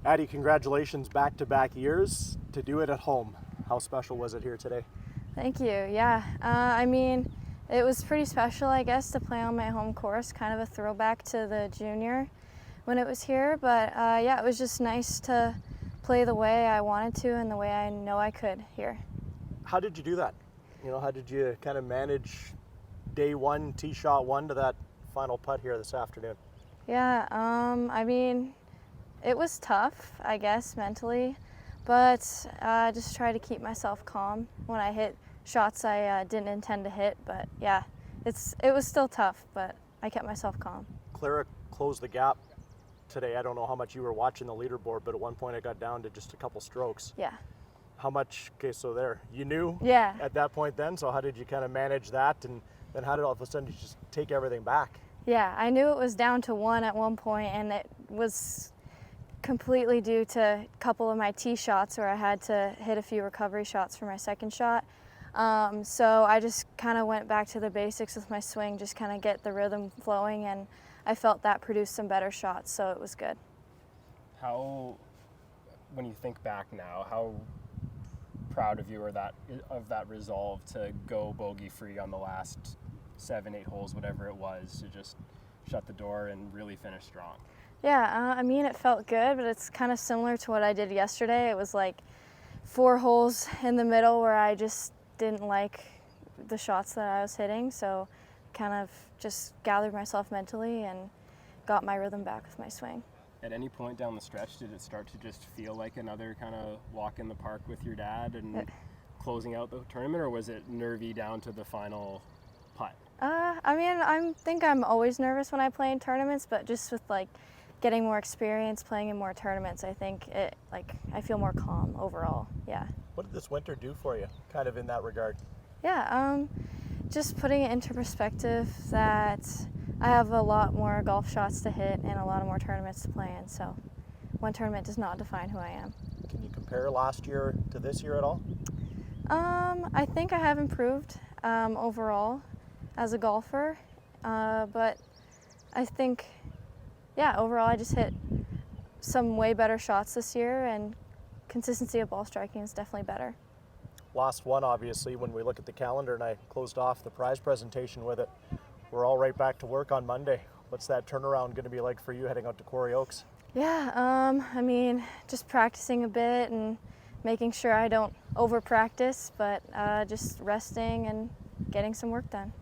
Addie, congratulations, back-to-back years. To do it at home, how special was it here today? Thank you. Yeah, I mean, it was pretty special, I guess, to play on my home course, kind of a throwback to the junior when it was here. But yeah, it was just nice to play the way I wanted to and the way I know I could here. How did you do that? How did you kind of manage day one, tee shot one to that final putt here this afternoon? Yeah, I mean, it was tough, I guess, mentally, but I just try to keep myself calm when I hit shots I didn't intend to hit. But yeah, it was still tough, but I kept myself calm. Clara closed the gap today. I don't know how much you were watching the leaderboard, but at one point it got down to just a couple strokes. Yeah. How much, okay, so there, you knew Yeah. at that point then, so how did you kind of manage that, and then how did all of a sudden you just take everything back? Yeah, I knew it was down to one at one point, and it was completely due to a couple of my tee shots where I had to hit a few recovery shots for my second shot. So I just kind of went back to the basics with my swing, just kind of get the rhythm flowing, and I felt that produced some better shots, so it was good. How, when you think back now, how proud of you are of that resolve to go bogey free on the last 7-8 holes, whatever it was, to just shut the door and really finish strong? Yeah, I mean, it felt good, but it's kind of similar to what I did yesterday. It was like 4 holes in the middle where I just didn't like the shots that I was hitting, so kind of just gathered myself mentally and got my rhythm back with my swing. At any point down the stretch, did it start to just feel like another kind of walk in the park with your dad and closing out the tournament, or was it nervy down to the final putt? I mean, I think I'm always nervous when I play in tournaments, but just with like getting more experience playing in more tournaments, I think I feel more calm overall. Yeah. What did this winter do for you, kind of in that regard? Yeah, just putting it into perspective that I have a lot more golf shots to hit and a lot of more tournaments to play in, so one tournament does not define who I am. Can you compare last year to this year at all? I think I have improved overall as a golfer, but I think, yeah, overall I just hit some way better shots this year, and consistency of ball striking is definitely better. Last one, obviously, when we look at the calendar, and I closed off the prize presentation with it. We're all right back to work on Monday. What's that turnaround going to be like for you heading out to Quarry Oaks? Yeah, I mean, just practicing a bit and making sure I don't over practice, but just resting and getting some work done.